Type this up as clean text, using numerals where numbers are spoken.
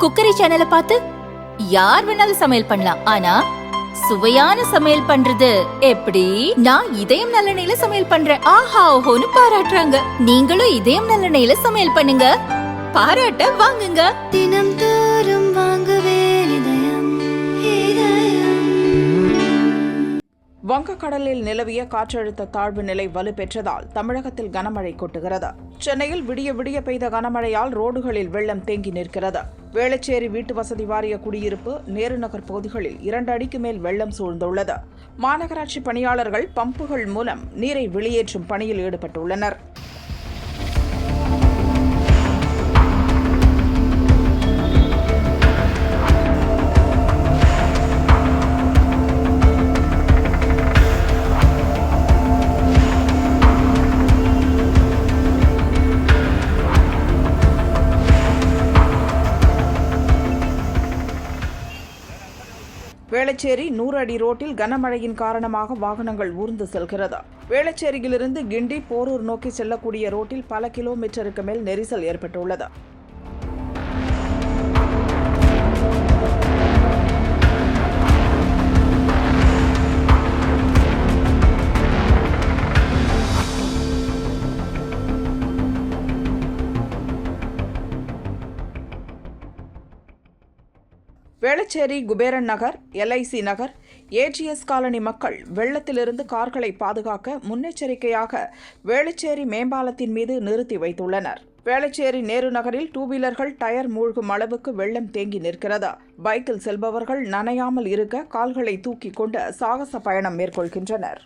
Cookery சேனலை பார்த்து யார் வேணாலும் சமையல் பண்ணலாம். ஆனா சுவையான சமையல் பண்றது எப்படி? நான் இதயம் நல்லெண்ணெயில சமையல் பண்றேன். ஆஹா ஓஹோன்னு பாராட்டுறாங்க. நீங்களும் இதயம் நல்லெண்ணெயில சமையல் பண்ணுங்க, பாராட்ட வாங்குங்க. தினம் தோறும் வாங்குவே இதயம் இதயம். வங்கக்கடலில் நிலவிய காற்றழுத்த தாழ்வு நிலை வலுப்பெற்றதால் தமிழகத்தில் கனமழை கொட்டுகிறது. சென்னையில் விடிய விடிய பெய்த கனமழையால் ரோடுகளில் வெள்ளம் தேங்கி நிற்கிறது. வேளச்சேரி வீட்டு வசதி வாரிய குடியிருப்பு நேரு நகர் பகுதிகளில் 2 அடிக்கு மேல் வெள்ளம் சூழ்ந்துள்ளது. மாநகராட்சி பணியாளர்கள் பம்புகள் மூலம் நீரை வெளியேற்றும் பணியில் ஈடுபட்டுள்ளனர். வேளச்சேரி 100 அடி ரோட்டில் கனமழையின் காரணமாக வாகனங்கள் ஊர்ந்து செல்கிறது. வேளச்சேரியிலிருந்து கிண்டி போரூர் நோக்கி செல்லக்கூடிய ரோட்டில் பல கிலோமீட்டருக்கு மேல் நெரிசல் ஏற்பட்டுள்ளது. வேளச்சேரி குபேரன் நகர், LIC நகர், AGS காலனி மக்கள் வெள்ளத்திலிருந்து கார்களை பாதுகாக்க முன்னெச்சரிக்கையாக வேளச்சேரி மேம்பாலத்தின் மீது நிறுத்தி வைத்துள்ளனர். வேளச்சேரி நேரு நகரில் 2 வீலர்கள் டயர் மூழ்கும் அளவுக்கு வெள்ளம் தேங்கி நிற்கிறது. பைக்கில் செல்பவர்கள் நனையாமல் இருக்க கால்களை தூக்கிக் கொண்டு சாகச பயணம் மேற்கொள்கின்றனர்.